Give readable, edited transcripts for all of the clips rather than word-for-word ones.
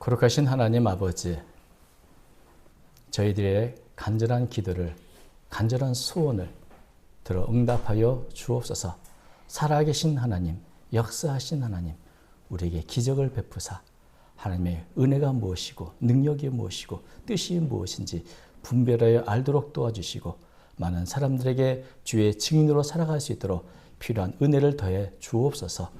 거룩하신 하나님 아버지, 저희들의 간절한 기도를, 간절한 소원을 들어 응답하여 주옵소서. 살아계신 하나님, 역사하신 하나님, 우리에게 기적을 베푸사 하나님의 은혜가 무엇이고 능력이 무엇이고 뜻이 무엇인지 분별하여 알도록 도와주시고 많은 사람들에게 주의 증인으로 살아갈 수 있도록 필요한 은혜를 더해 주옵소서.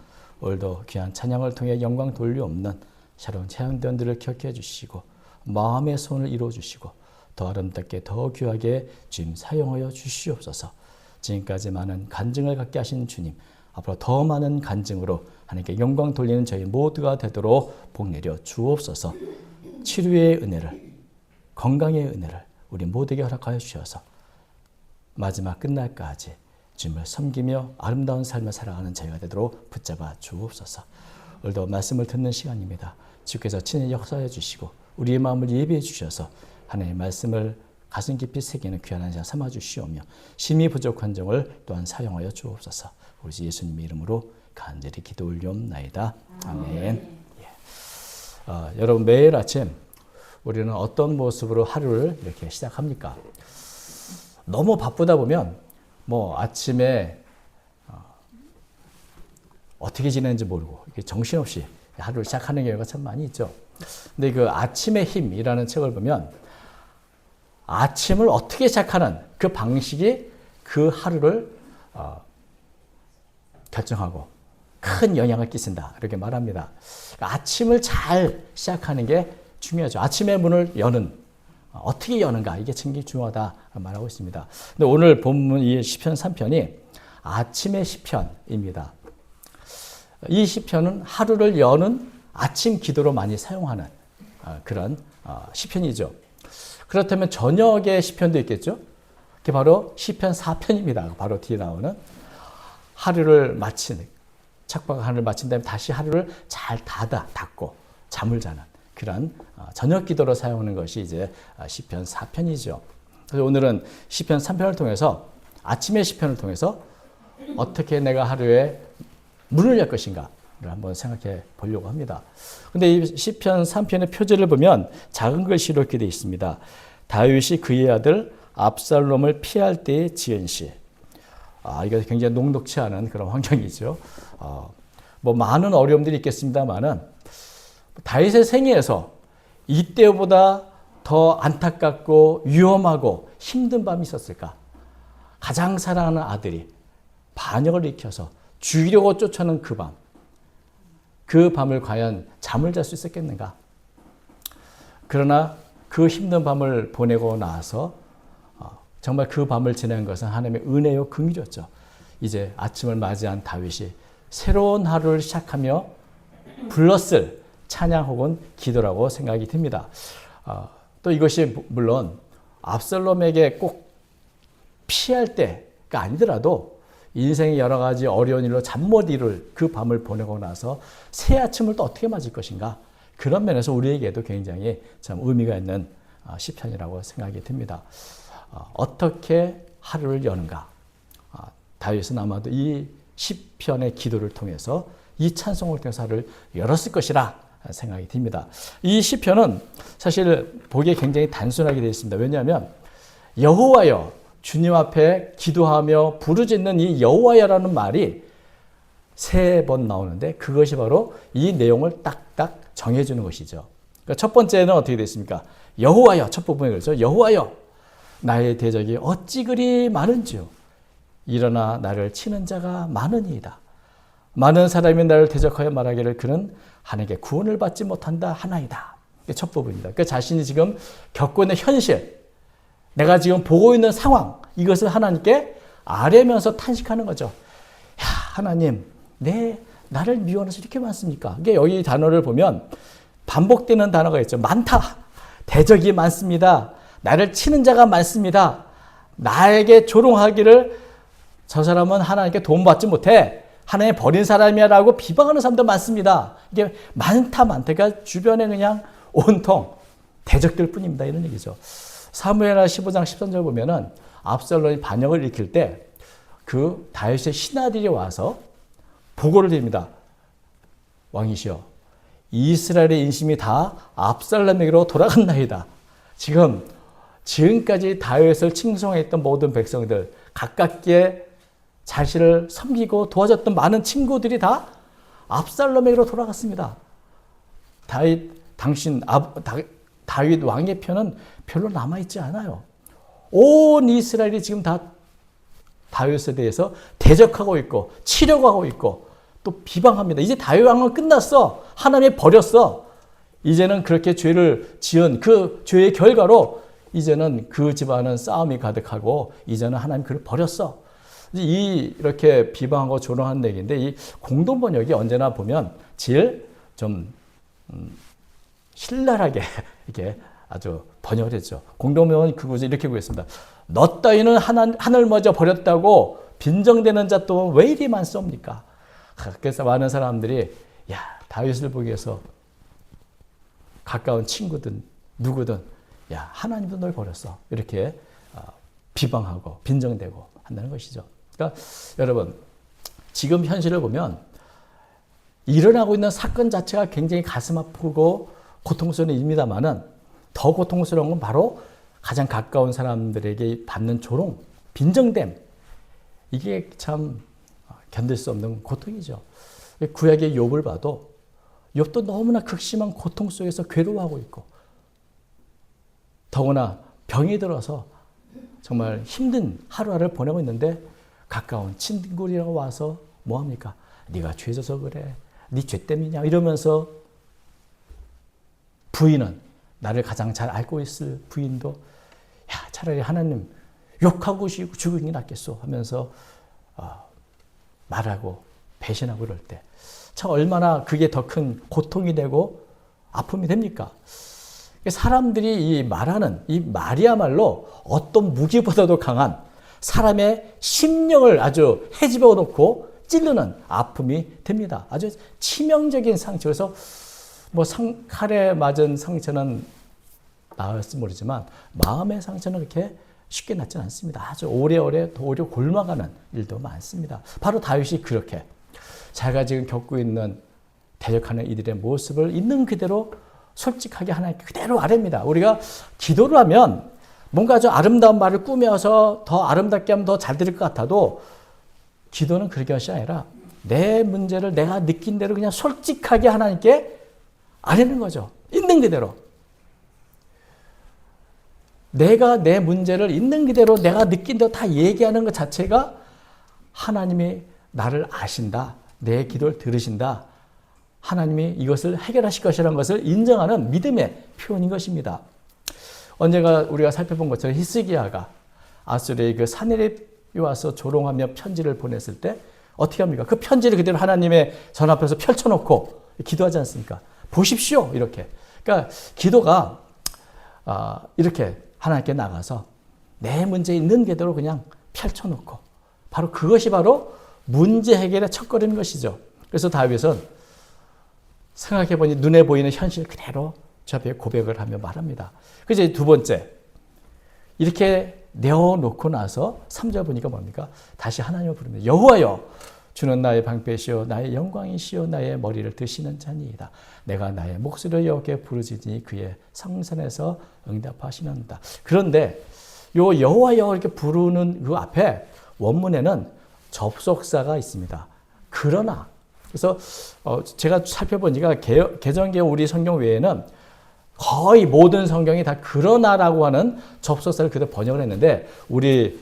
오늘도 귀한 찬양을 통해 영광 돌려없는 새로운 체험대원들을 격려해 주시고 마음의 소원을 이루어 주시고 더 아름답게 더 귀하게 주님 사용하여 주시옵소서. 지금까지 많은 간증을 갖게 하신 주님, 앞으로 더 많은 간증으로 하나님께 영광 돌리는 저희 모두가 되도록 복내려 주옵소서. 치료의 은혜를, 건강의 은혜를 우리 모두에게 허락하여 주셔서 마지막 끝날까지 주님을 섬기며 아름다운 삶을 살아가는 저희가 되도록 붙잡아 주옵소서. 오늘도 말씀을 듣는 시간입니다. 주께서 친히 역사해 주시고 우리의 마음을 예비해 주셔서 하나님의 말씀을 가슴 깊이 새기는 귀한 한 시간 삼아 주시오며 심히 부족한 점을 또한 사용하여 주옵소서. 우리 주 예수님의 이름으로 간절히 기도 올리옵나이다. 아멘. 여러분, 매일 아침 우리는 어떤 모습으로 하루를 이렇게 시작합니까? 너무 바쁘다 보면 아침에 어떻게 지내는지 모르고 정신없이 하루를 시작하는 경우가 참 많이 있죠. 근데 그 아침의 힘이라는 책을 보면 아침을 어떻게 시작하는 그 방식이 그 하루를 결정하고 큰 영향을 끼친다, 이렇게 말합니다. 아침을 잘 시작하는 게 중요하죠. 아침의 문을 어떻게 여는가, 이게 굉장히 중요하다 말하고 있습니다. 근데 오늘 본문 이 시편 3편이 아침의 시편입니다. 이 시편은 하루를 여는 아침 기도로 많이 사용하는 그런 시편이죠. 그렇다면 저녁의 시편도 있겠죠. 그게 바로 시편 4편입니다. 바로 뒤에 나오는 하루를 마치는, 착박한 하루를 마친 다음에 다시 하루를 잘 닫고 잠을 자는 그런 저녁 기도로 사용하는 것이 이제 시편 4편이죠. 그래서 오늘은 시편 3편을 통해서, 아침의 시편을 통해서 어떻게 내가 하루에 문을 열 것인가를 한번 생각해 보려고 합니다. 근데 이 시편 3편의 표제를 보면 작은 글씨로 이렇게 되어 있습니다. 다윗이 그의 아들 압살롬을 피할 때의 지은 시. 이게 굉장히 녹록치 않은 그런 환경이죠. 많은 어려움들이 있겠습니다만은 다윗의 생애에서 이때보다 더 안타깝고 위험하고 힘든 밤이 있었을까? 가장 사랑하는 아들이 반역을 일으켜서 죽이려고 쫓아오는 그 밤을 과연 잠을 잘 수 있었겠는가? 그러나 그 힘든 밤을 보내고 나서 정말 그 밤을 지낸 것은 하나님의 은혜요 긍휼이었죠. 이제 아침을 맞이한 다윗이 새로운 하루를 시작하며 불렀을 찬양 혹은 기도라고 생각이 듭니다. 또 이것이 물론 압살롬에게 꼭 피할 때가 아니더라도 인생의 여러 가지 어려운 일로 잠 못 이룰 그 밤을 보내고 나서 새 아침을 또 어떻게 맞을 것인가, 그런 면에서 우리에게도 굉장히 참 의미가 있는 시편이라고 생각이 듭니다. 어떻게 하루를 여는가? 다윗은 아마도 이 시편의 기도를 통해서, 이 찬송을 통해서 하루를 열었을 것이라 생각이 듭니다. 이 시편은 사실 보기에 굉장히 단순하게 되어 있습니다. 왜냐하면 여호와여, 주님 앞에 기도하며 부르짖는 이 여호와여라는 말이 3번 나오는데 그것이 바로 이 내용을 딱딱 정해주는 것이죠. 그러니까 첫 번째는 어떻게 되어 있습니까? 여호와여, 첫 부분에 그렇죠. 여호와여, 나의 대적이 어찌 그리 많은지요. 일어나 나를 치는 자가 많으니이다. 많은 사람이 나를 대적하여 말하기를 그는 하나님께 구원을 받지 못한다 하나이다. 이게 첫 부분입니다. 그러니까 자신이 지금 겪고 있는 현실, 내가 지금 보고 있는 상황, 이것을 하나님께 아뢰면서 탄식하는 거죠. 야, 하나님, 나를 미워하는 것이 이렇게 많습니까? 이게 여기 단어를 보면 반복되는 단어가 있죠. 많다. 대적이 많습니다. 나를 치는 자가 많습니다. 나에게 조롱하기를 저 사람은 하나님께 도움받지 못해, 하나님 버린 사람이야 라고 비방하는 사람도 많습니다. 이게 많다. 그러니까 주변에 그냥 온통 대적들 뿐입니다. 이런 얘기죠. 사무엘하 15장 13절 보면은 압살롬이 반역을 일으킬 때 그 다윗의 신하들이 와서 보고를 드립니다. 왕이시여, 이스라엘의 인심이 다 압살롬에게로 돌아갔나이다. 지금까지 다윗을 칭송했던 모든 백성들, 가깝게 자신을 섬기고 도와줬던 많은 친구들이 다 압살롬에게로 돌아갔습니다. 다윗 왕의 편은 별로 남아있지 않아요. 온 이스라엘이 지금 다 다윗에 대해서 대적하고 있고 치려고 하고 있고 또 비방합니다. 이제 다윗 왕은 끝났어. 하나님이 버렸어. 이제는 그렇게 죄를 지은 그 죄의 결과로 이제는 그 집안은 싸움이 가득하고 이제는 하나님 그를 버렸어. 이렇게 비방하고 조롱하는 얘기인데 이 공동 번역이 언제나 보면 제일 좀 신랄하게 이렇게 아주 번역을 했죠. 공동 번역은 그 구절 이렇게 구했습니다. 너 따위는 하늘 먼저 버렸다고 빈정대는 자 또 왜 이리 많습니까? 그래서 많은 사람들이 다윗을 보기 위해서 가까운 친구든 누구든 하나님도 널 버렸어. 이렇게 비방하고 빈정대고 한다는 것이죠. 그러니까 여러분 지금 현실을 보면 일어나고 있는 사건 자체가 굉장히 가슴 아프고 고통스러운 일입니다만은 더 고통스러운 건 바로 가장 가까운 사람들에게 받는 조롱, 빈정됨. 이게 참 견딜 수 없는 고통이죠. 구약의 욥을 봐도 욥도 너무나 극심한 고통 속에서 괴로워하고 있고 더구나 병이 들어서 정말 힘든 하루하루를 보내고 있는데 가까운 친구들이라고 와서 뭐합니까? 네가 죄져서 그래. 네 죄 때문이냐 이러면서 부인은 나를 가장 잘 알고 있을 부인도 차라리 하나님 욕하고 죽은 게 낫겠소 하면서 말하고 배신하고 그럴 때 참 얼마나 그게 더 큰 고통이 되고 아픔이 됩니까? 사람들이 이 말하는 이 말이야말로 어떤 무기보다도 강한 사람의 심령을 아주 헤집어 놓고 찌르는 아픔이 됩니다. 아주 치명적인 상처. 그래서 칼에 맞은 상처는 나을지 모르지만 마음의 상처는 그렇게 쉽게 낫지는 않습니다. 아주 오래오래 골마가는 일도 많습니다. 바로 다윗이 그렇게 자기가 지금 겪고 있는 대적하는 이들의 모습을 있는 그대로 솔직하게 하나님께 그대로 아뢰입니다. 우리가 기도를 하면 뭔가 아주 아름다운 말을 꾸며서 더 아름답게 하면 더 잘 들릴 것 같아도 기도는 그렇게 것이 아니라 내 문제를 내가 느낀 대로 그냥 솔직하게 하나님께 아뢰는 거죠. 있는 그대로. 내가 내 문제를 있는 그대로 내가 느낀 대로 다 얘기하는 것 자체가 하나님이 나를 아신다. 내 기도를 들으신다. 하나님이 이것을 해결하실 것이라는 것을 인정하는 믿음의 표현인 것입니다. 언젠가 우리가 살펴본 것처럼 히스기야가 아수르의 그 사내립이 와서 조롱하며 편지를 보냈을 때 어떻게 합니까? 그 편지를 그대로 하나님의 전 앞에서 펼쳐놓고 기도하지 않습니까? 보십시오. 이렇게. 그러니까 기도가 이렇게 하나님께 나가서 내 문제 있는 그대로 그냥 펼쳐놓고 바로 그것이 바로 문제 해결의 첫걸음인 것이죠. 그래서 다윗은 생각해보니 눈에 보이는 현실 그대로 저 앞에 고백을 하며 말합니다. 그래서 두 번째 이렇게 내어놓고 나서 3절 보니까 뭡니까? 다시 하나님을 부릅니다. 여호와여 주는 나의 방패시오 나의 영광이시오 나의 머리를 드시는 자니이다. 내가 나의 목소리를 여호와께 부르짖으니 그의 성산에서 응답하시는다. 그런데 요 여호와여 이렇게 부르는 그 앞에 원문에는 접속사가 있습니다. 그러나 그래서 제가 살펴보니까 개정기의 우리 성경 외에는 거의 모든 성경이 다 그러나라고 하는 접속사를 그대로 번역을 했는데 우리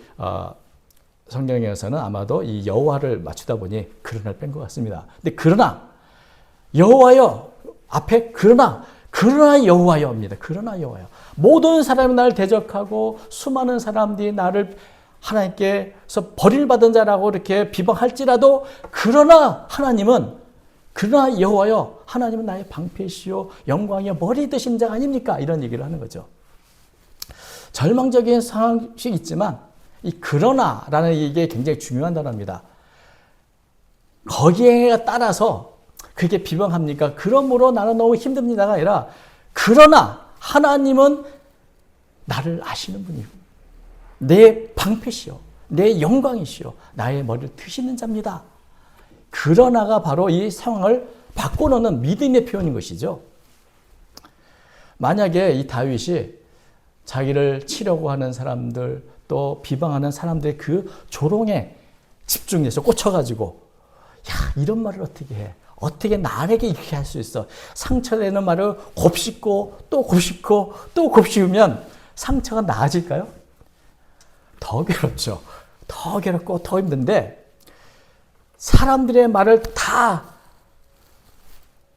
성경에서는 아마도 이 여호와를 맞추다 보니 그러나를 뺀 것 같습니다. 근데 그러나 여호와여 앞에 그러나 여호와여입니다. 그러나 여호와여. 모든 사람이 나를 대적하고 수많은 사람들이 나를 하나님께서 버림받은 자라고 이렇게 비방할지라도 그러나 여호와여 하나님은 나의 방패시요 영광이요 머리 드신 자 아닙니까? 이런 얘기를 하는 거죠. 절망적인 상황이 있지만 이 그러나라는 이게 굉장히 중요한 단어입니다. 거기에 따라서 그게 비방합니까? 그러므로 나는 너무 힘듭니다가 아니라 그러나 하나님은 나를 아시는 분이고 내 방패시오 내 영광이시오 나의 머리를 드시는 자입니다. 그러나가 바로 이 상황을 바꿔놓는 믿음의 표현인 것이죠. 만약에 이 다윗이 자기를 치려고 하는 사람들 또 비방하는 사람들의 그 조롱에 집중해서 꽂혀가지고 야 이런 말을 어떻게 해? 어떻게 나에게 이렇게 할 수 있어? 상처내는 말을 곱씹고 또 곱씹고 또 곱씹으면 상처가 나아질까요? 더 괴롭죠. 더 괴롭고 더 힘든데 사람들의 말을 다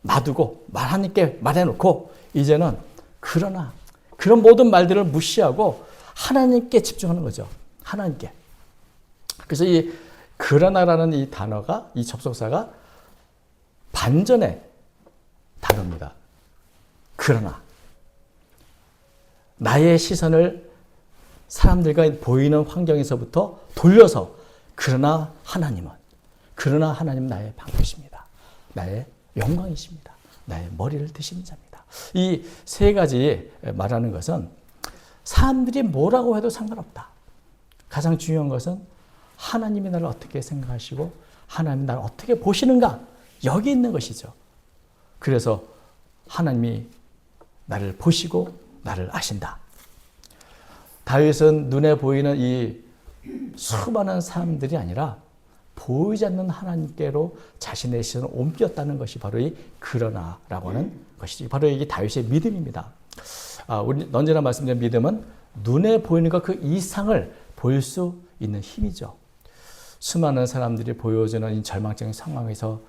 놔두고 하나님께 말해놓고 이제는 그러나 그런 모든 말들을 무시하고 하나님께 집중하는 거죠. 하나님께. 그래서 이 그러나라는 이 단어가 이 접속사가 반전의 단어입니다. 그러나 나의 시선을 사람들과 보이는 환경에서부터 돌려서 그러나 하나님은 나의 방패십니다. 나의 영광이십니다. 나의 머리를 드시는 자입니다. 이 세 가지 말하는 것은 사람들이 뭐라고 해도 상관없다. 가장 중요한 것은 하나님이 나를 어떻게 생각하시고 하나님이 나를 어떻게 보시는가 여기 있는 것이죠. 그래서 하나님이 나를 보시고 나를 아신다. 다윗은 눈에 보이는 이 수많은 사람들이 아니라 보이지 않는 하나님께로 자신의 시선을 옮겼다는 것이 바로 이 그러나라고 하는 것이지. 바로 이게 다윗의 믿음입니다. 우리 언제나 말씀드린 믿음은 눈에 보이는 것 그 이상을 볼 수 있는 힘이죠. 수많은 사람들이 보여주는 이 절망적인 상황에서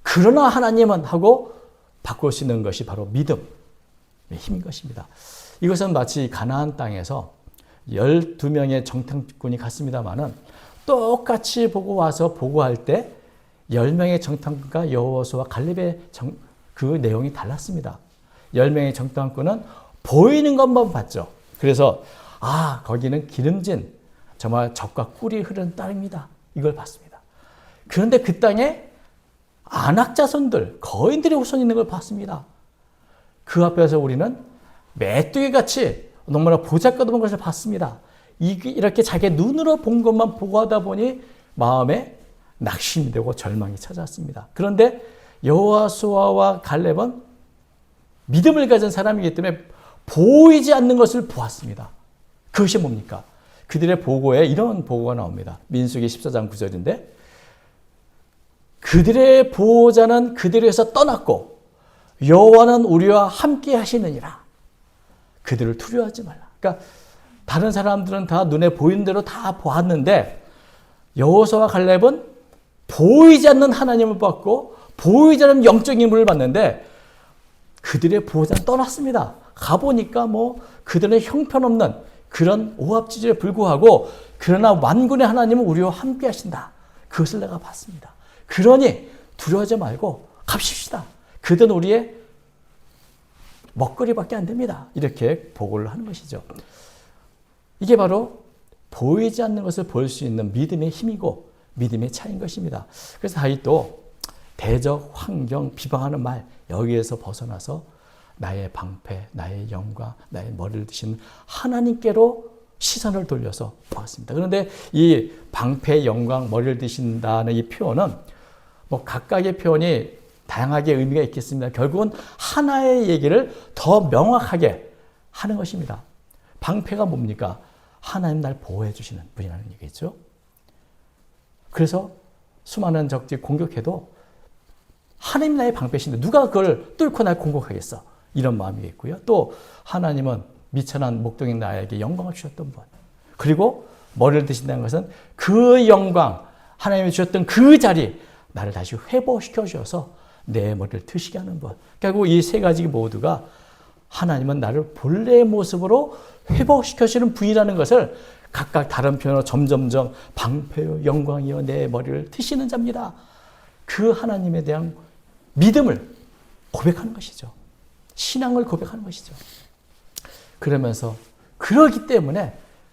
그러나 하나님은 하고 바꿀 수 있는 것이 바로 믿음의 힘인 것입니다. 이것은 마치 가나안 땅에서 12명의 정탐꾼이 갔습니다마는 똑같이 보고 와서 보고할 때 10명의 정탐꾼과 여호수아와 갈렙의 그 내용이 달랐습니다. 10명의 정탐꾼은 보이는 것만 봤죠. 그래서 거기는 기름진 정말 젖과 꿀이 흐르는 땅입니다. 이걸 봤습니다. 그런데 그 땅에 안악 자손들, 거인들의 후손이 있는 걸 봤습니다. 그 앞에서 우리는 메뚜기같이 너무나 보잘것없는 것을 봤습니다. 이렇게 자기의 눈으로 본 것만 보고하다 보니 마음에 낙심이 되고 절망이 찾아왔습니다. 그런데 여호수아와 갈렙은 믿음을 가진 사람이기 때문에 보이지 않는 것을 보았습니다. 그것이 뭡니까? 그들의 보고에 이런 보고가 나옵니다. 민수기 14장 9절인데 그들의 보호자는 그들에게서 떠났고 여호와는 우리와 함께 하시느니라. 그들을 두려워하지 말라. 그러니까 다른 사람들은 다 눈에 보이는 대로 다 보았는데 여호수아와 갈렙은 보이지 않는 하나님을 봤고 보이지 않는 영적인 인물을 봤는데 그들의 보호자는 떠났습니다. 가보니까 그들은 형편없는 그런 오합지졸에 불구하고 그러나 만군의 하나님은 우리와 함께 하신다. 그것을 내가 봤습니다. 그러니 두려워하지 말고 갑시다. 그들은 우리의 먹거리밖에 안 됩니다. 이렇게 보고를 하는 것이죠. 이게 바로 보이지 않는 것을 볼 수 있는 믿음의 힘이고 믿음의 차이인 것입니다. 그래서 다윗도 대적, 환경, 비방하는 말 여기에서 벗어나서 나의 방패, 나의 영광, 나의 머리를 드신 하나님께로 시선을 돌려서 보았습니다. 그런데 이 방패, 영광, 머리를 드신다는 이 표현은 각각의 표현이 다양하게 의미가 있겠습니다. 결국은 하나의 얘기를 더 명확하게 하는 것입니다. 방패가 뭡니까? 하나님 날 보호해 주시는 분이라는 얘기죠. 그래서 수많은 적들이 공격해도 하나님 나의 방패신데 누가 그걸 뚫고 날 공격하겠어? 이런 마음이겠고요. 또 하나님은 미천한 목동인 나에게 영광을 주셨던 분. 그리고 머리를 드신다는 것은 그 영광, 하나님이 주셨던 그 자리, 나를 다시 회복시켜 주셔서 내 머리를 드시게 하는 분. 결국 이 세 가지 모두가 하나님은 나를 본래의 모습으로 회복시켜주는 분이라는 것을 각각 다른 표현으로 점점점 방패요 영광이요 내 머리를 트시는 자입니다. 그 하나님에 대한 믿음을 고백하는 것이죠. 신앙을 고백하는 것이죠. 그러면서 그러기 때문에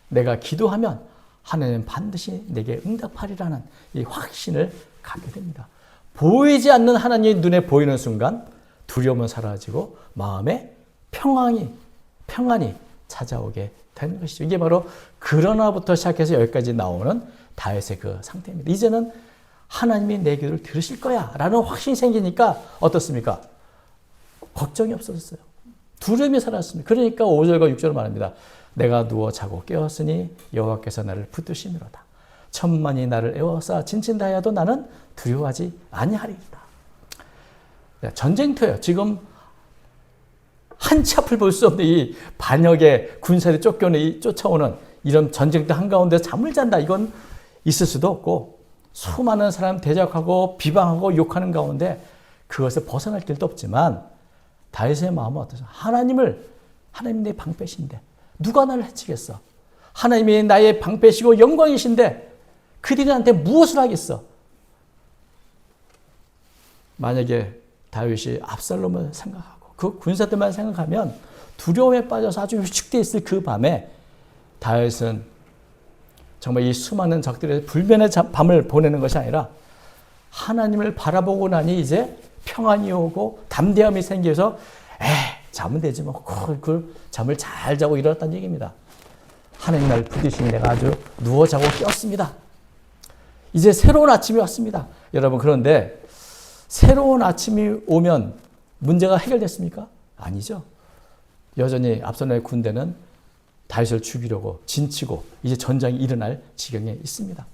내가 기도하면 하나님은 반드시 내게 응답하리라는 이 확신을 갖게 됩니다. 보이지 않는 하나님의 눈에 보이는 순간 두려움은 사라지고 마음에 평안이 찾아오게 되는 것이죠. 이게 바로 그러나부터 시작해서 여기까지 나오는 다윗의 그 상태입니다. 이제는 하나님이 내 기도를 들으실 거야 라는 확신이 생기니까 어떻습니까? 걱정이 없어졌어요. 두려움이 사라졌습니다. 그러니까 5절과 6절을 말합니다. 내가 누워 자고 깨었으니 여호와께서 나를 붙드시미로다. 천만이 나를 애워싸 진친다하여도 나는 두려워하지 아니하리이다. 전쟁터예요. 지금 한치 앞을 볼 수 없는 이 반역의 군사들이 쫓아오는 이런 전쟁터 한가운데 잠을 잔다. 이건 있을 수도 없고 수많은 사람 대적하고 비방하고 욕하는 가운데 그것을 벗어날 길도 없지만 다윗의 마음은 어떠죠? 하나님 내 방패신데 누가 나를 해치겠어? 하나님이 나의 방패시고 영광이신데 그들이 나한테 무엇을 하겠어? 만약에 다윗이 압살롬을 생각하고 그 군사들만 생각하면 두려움에 빠져서 아주 위축되어 있을 그 밤에 다윗은 정말 이 수많은 적들의 불면의 밤을 보내는 것이 아니라 하나님을 바라보고 나니 이제 평안이 오고 담대함이 생겨서 자면 되지 뭐 그 잠을 잘 자고 일어났다는 얘기입니다. 하나님 나를 부딪히니 내가 아주 누워 자고 깼습니다. 이제 새로운 아침이 왔습니다. 여러분 그런데 새로운 아침이 오면 문제가 해결됐습니까? 아니죠. 여전히 압살롬의 군대는 다윗을 죽이려고 진치고 이제 전장이 일어날 지경에 있습니다.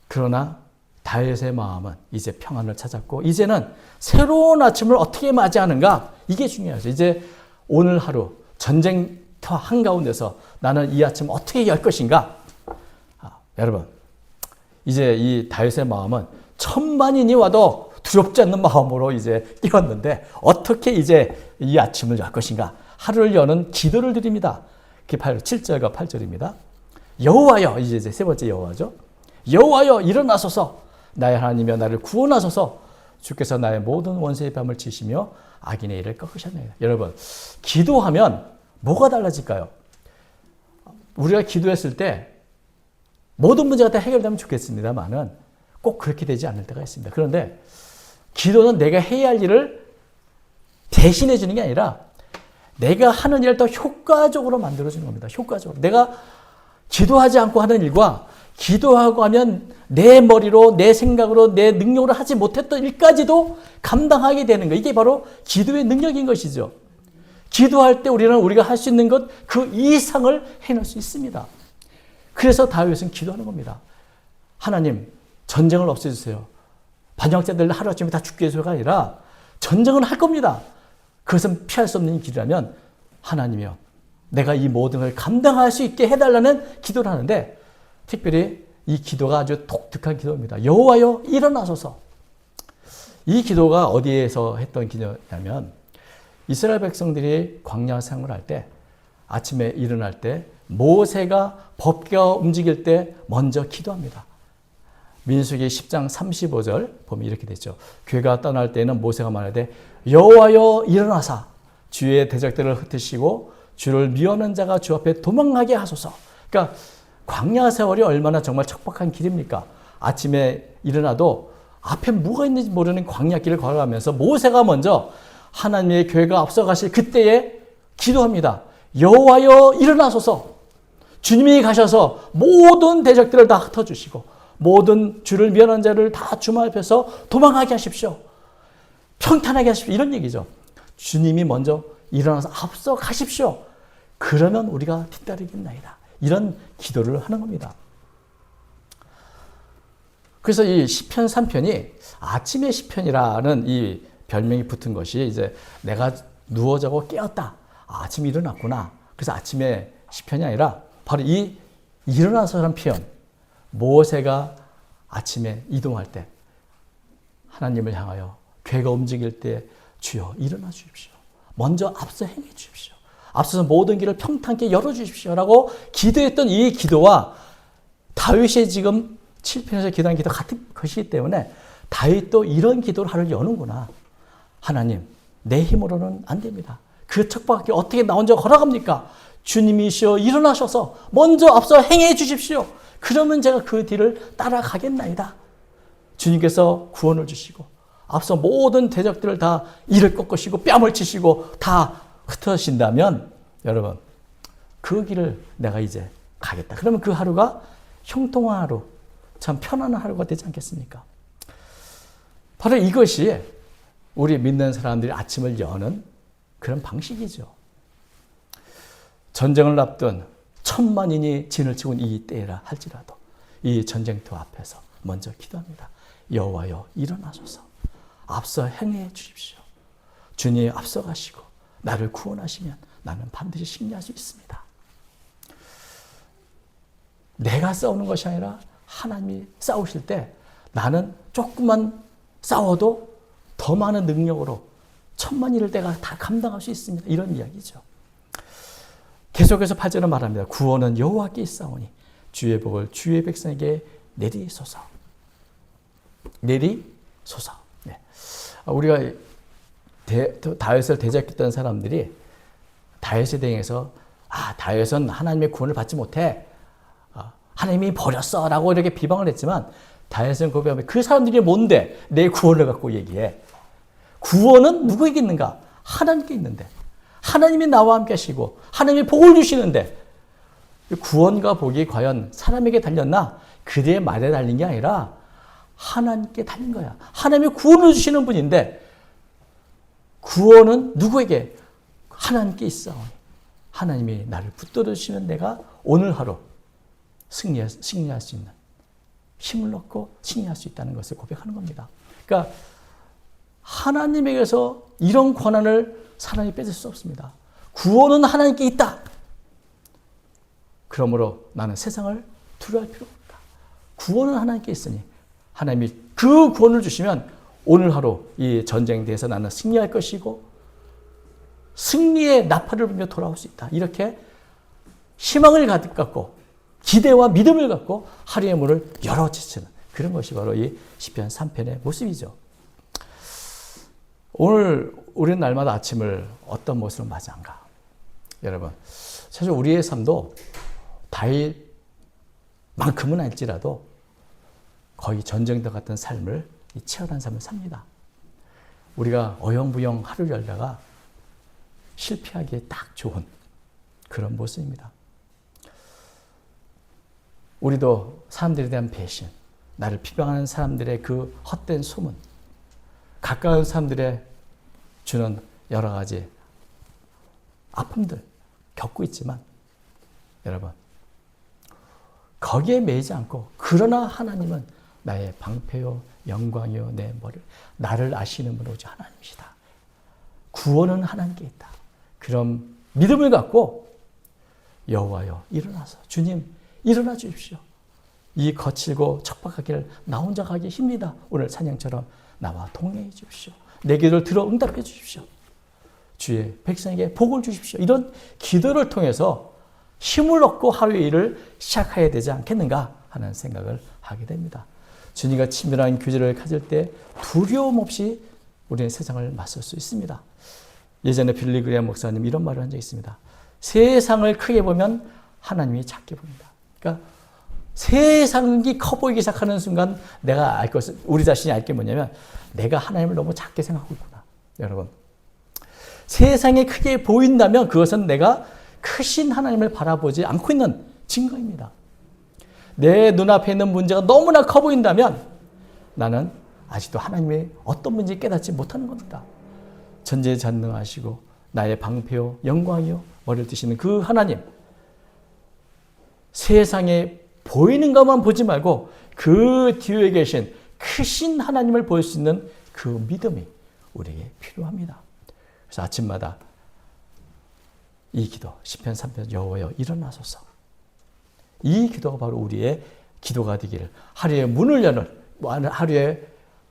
그러나 다윗의 마음은 이제 평안을 찾았고 이제는 새로운 아침을 어떻게 맞이하는가 이게 중요하죠. 이제 오늘 하루 전쟁터 한가운데서 나는 이 아침 어떻게 열 것인가? 여러분 이제 이 다윗의 마음은 천만인이 와도 두렵지 않는 마음으로 이제 깨었는데 어떻게 이제 이 아침을 열 것인가? 하루를 여는 기도를 드립니다. 그게 7절과 8절입니다. 여호와여, 이제 세 번째 여호와죠. 여호와여 일어나소서 나의 하나님이여 나를 구원하소서 주께서 나의 모든 원수의 뺨을 치시며 악인의 일을 꺾으셨나이다. 여러분 기도하면 뭐가 달라질까요? 우리가 기도했을 때 모든 문제가 다 해결되면 좋겠습니다만은 꼭 그렇게 되지 않을 때가 있습니다. 그런데 기도는 내가 해야 할 일을 대신해 주는 게 아니라 내가 하는 일을 더 효과적으로 만들어주는 겁니다. 효과적으로. 내가 기도하지 않고 하는 일과 기도하고 하면 내 머리로, 내 생각으로, 내 능력으로 하지 못했던 일까지도 감당하게 되는 거. 이게 바로 기도의 능력인 것이죠. 기도할 때 우리가 할 수 있는 것 그 이상을 해낼 수 있습니다. 그래서 다윗은 기도하는 겁니다. 하나님, 전쟁을 없애주세요. 반역자들 하루아침에 다 죽게 해서가 아니라 전쟁은 할 겁니다. 그것은 피할 수 없는 길이라면 하나님이여 내가 이 모든 걸 감당할 수 있게 해달라는 기도를 하는데 특별히 이 기도가 아주 독특한 기도입니다. 여호와여 일어나소서. 이 기도가 어디에서 했던 기도냐면 이스라엘 백성들이 광야 생활을 할 때 아침에 일어날 때 모세가 법궤가 움직일 때 먼저 기도합니다. 민수기 10장 35절 보면 이렇게 되죠. 괴가 떠날 때는 모세가 말하되 여호와여 일어나사 주의 대적들을 흩으시고 주를 미워하는 자가 주 앞에 도망가게 하소서. 그러니까 광야 세월이 얼마나 정말 척박한 길입니까? 아침에 일어나도 앞에 뭐가 있는지 모르는 광야길을 걸어가면서 모세가 먼저 하나님의 교회가 앞서가실 그때에 기도합니다. 여호와여 일어나소서. 주님이 가셔서 모든 대적들을 다 흩어주시고 모든 주를 미워하는 자를 다 주말 앞에서 도망가게 하십시오. 평탄하게 하십시오. 이런 얘기죠. 주님이 먼저 일어나서 앞서 가십시오. 그러면 우리가 뒤따르겠나이다. 이런 기도를 하는 겁니다. 그래서 이 시편 3편이 아침의 시편이라는 이 별명이 붙은 것이 이제 내가 누워 자고 깨었다. 아침에 일어났구나. 그래서 아침에 시편이 아니라 바로 이 일어나서라는 표현. 모세가 아침에 이동할 때 하나님을 향하여 괴가 움직일 때 주여 일어나 주십시오. 먼저 앞서 행해 주십시오. 앞서서 모든 길을 평탄하게 열어주십시오. 라고 기도했던 이 기도와 다윗이 지금 7편에서 기도한 기도 같은 것이기 때문에 다윗도 이런 기도를 하루 여는구나. 하나님, 내 힘으로는 안 됩니다. 그 척박하게 어떻게 나 혼자 걸어갑니까? 주님이시여 일어나셔서 먼저 앞서 행해 주십시오. 그러면 제가 그 뒤를 따라가겠나이다. 주님께서 구원을 주시고 앞서 모든 대적들을 다 이를 꺾으시고 뺨을 치시고 다 흩어신다면 여러분 그 길을 내가 이제 가겠다. 그러면 그 하루가 형통한 하루, 참 편안한 하루가 되지 않겠습니까? 바로 이것이 우리 믿는 사람들이 아침을 여는 그런 방식이죠. 전쟁을 앞둔 천만인이 진을 치고 이 때라 할지라도 이 전쟁터 앞에서 먼저 기도합니다. 여호와여 일어나소서. 앞서 행해 주십시오. 주님이 앞서가시고 나를 구원하시면 나는 반드시 승리할 수 있습니다. 내가 싸우는 것이 아니라 하나님이 싸우실 때 나는 조금만 싸워도 더 많은 능력으로 천만 일을 내가 다 감당할 수 있습니다. 이런 이야기죠. 계속해서 8절은 말합니다. 구원은 여호와께 있사오니 주의 복을 주의 백성에게 내리소서. 내리소서. 네. 우리가 다윗을 대적했던 사람들이 다윗에 대해서 다윗은 하나님의 구원을 받지 못해. 하나님이 버렸어 라고 이렇게 비방을 했지만 다윗은 고백하면 그 사람들이 뭔데 내 구원을 갖고 얘기해. 구원은 누구에게 있는가? 하나님께 있는데. 하나님이 나와 함께 하시고 하나님이 복을 주시는데 구원과 복이 과연 사람에게 달렸나? 그들의 말에 달린 게 아니라 하나님께 달린 거야. 하나님이 구원을 주시는 분인데 구원은 누구에게? 하나님께 있어. 하나님이 나를 붙들어 주시면 내가 오늘 하루 승리할 수 있는 힘을 얻고 승리할 수 있다는 것을 고백하는 겁니다. 그러니까 하나님에게서 이런 권한을 사람이 뺏을 수 없습니다. 구원은 하나님께 있다. 그러므로 나는 세상을 두려워할 필요가 없다. 구원은 하나님께 있으니 하나님이 그 구원을 주시면 오늘 하루 이 전쟁대에서 나는 승리할 것이고 승리의 나팔을 불며 돌아올 수 있다. 이렇게 희망을 갖고 기대와 믿음을 갖고 하루의 문을 열어주시는 그런 것이 바로 이 시편 3편의 모습이죠. 오늘 우리는 날마다 아침을 어떤 모습으로 맞이한가? 여러분, 사실 우리의 삶도 다윗만큼은 아닐지라도 거의 전쟁터 같은 삶을 치열한 삶을 삽니다. 우리가 어영부영 하루를 열다가 실패하기에 딱 좋은 그런 모습입니다. 우리도 사람들에 대한 배신, 나를 비방하는 사람들의 그 헛된 소문, 가까운 사람들의 주는 여러 가지 아픔들 겪고 있지만 여러분 거기에 매이지 않고 그러나 하나님은 나의 방패요 영광이요 내 머리 나를 아시는 분 오직 하나님이시다. 구원은 하나님께 있다. 그런 믿음을 갖고 여호와여 일어나서 주님 일어나 주십시오. 이 거칠고 척박하기를 나 혼자 가기 힘들다. 오늘 찬양처럼 나와 동행해 주십시오. 내 기도를 들어 응답해 주십시오. 주의 백성에게 복을 주십시오. 이런 기도를 통해서 힘을 얻고 하루의 일을 시작해야 되지 않겠는가 하는 생각을 하게 됩니다. 주님과 친밀한 교제를 가질 때 두려움 없이 우리는 세상을 맞설 수 있습니다. 예전에 빌리 그레이엄 목사님 이런 말을 한 적이 있습니다. 세상을 크게 보면 하나님이 작게 보인다. 그러니까 세상이 커 보이기 시작하는 순간 내가 알 것은 우리 자신이 알 게 뭐냐면 내가 하나님을 너무 작게 생각하고 있구나. 여러분 세상에 크게 보인다면 그것은 내가 크신 하나님을 바라보지 않고 있는 증거입니다. 내 눈앞에 있는 문제가 너무나 커 보인다면 나는 아직도 하나님의 어떤 문제를 깨닫지 못하는 겁니다. 전지전능하시고 나의 방패요 영광이요 머리를 드시는 그 하나님 세상에 보이는 것만 보지 말고 그 뒤에 계신 크신 하나님을 볼 수 있는 그 믿음이 우리에게 필요합니다. 그래서 아침마다 이 기도 시편 3편 여호와여 일어나소서 이 기도가 바로 우리의 기도가 되기를 하루의 문을 여는 하루의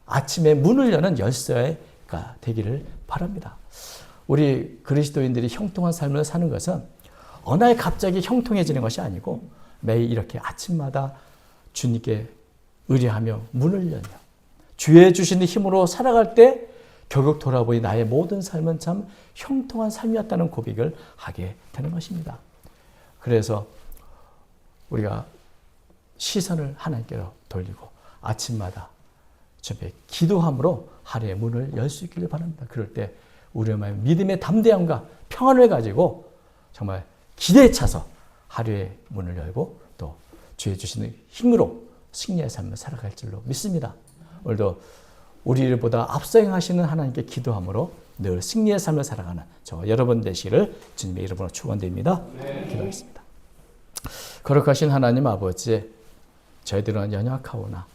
아침에 문을 여는 열쇠가 되기를 바랍니다. 우리 그리스도인들이 형통한 삶을 사는 것은 어느 날 갑자기 형통해지는 것이 아니고 매일 이렇게 아침마다 주님께 의뢰하며 문을 열며 주의 주시는 힘으로 살아갈 때 결국 돌아보니 나의 모든 삶은 참 형통한 삶이었다는 고백을 하게 되는 것입니다. 그래서 우리가 시선을 하나님께로 돌리고 아침마다 주님께 기도함으로 하루의 문을 열 수 있기를 바랍니다. 그럴 때 우리의 믿음의 담대함과 평안을 가지고 정말 기대에 차서 하루의 문을 열고 또 주의 주시는 힘으로 승리의 삶을 살아갈 줄로 믿습니다. 오늘도 우리보다 앞서 행하시는 하나님께 기도함으로 늘 승리의 삶을 살아가는 저 여러분 되시기를 주님의 이름으로 축원드립니다. 기도하겠습니다. 거룩하신 하나님 아버지, 저희들은 연약하오나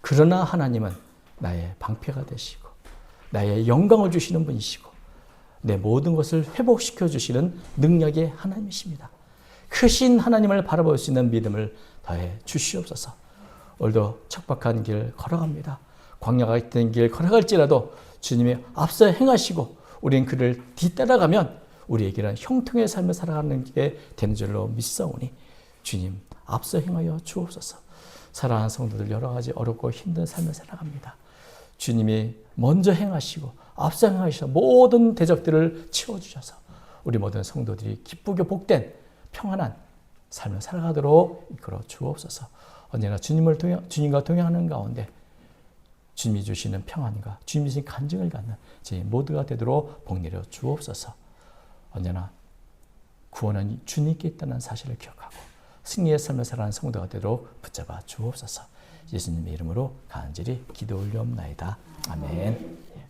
그러나 하나님은 나의 방패가 되시고 나의 영광을 주시는 분이시고 내 모든 것을 회복시켜 주시는 능력의 하나님이십니다. 크신 하나님을 바라볼 수 있는 믿음을 더해 주시옵소서. 오늘도 척박한 길 걸어갑니다. 광야 같은 길 걸어갈지라도 주님이 앞서 행하시고 우리는 그를 뒤따라가면 우리에게는 형통의 삶을 살아가는 게 되는 줄로 믿사오니 주님 앞서 행하여 주옵소서. 사랑하는 성도들 여러 가지 어렵고 힘든 삶을 살아갑니다. 주님이 먼저 행하시고 앞서 행하셔서 모든 대적들을 치워주셔서 우리 모든 성도들이 기쁘게 복된 평안한 삶을 살아가도록 이끌어 주옵소서. 언제나 주님과 동행하는 가운데 주님이 주시는 평안과 주님이 주신 간증을 갖는 저희 모두가 되도록 복 내려 주옵소서. 언제나 구원은 주님께 있다는 사실을 기억하고 승리의 삶을 살아가는 성도가 되도록 붙잡아 주옵소서. 예수님의 이름으로 간절히 기도 올리옵나이다. 아멘.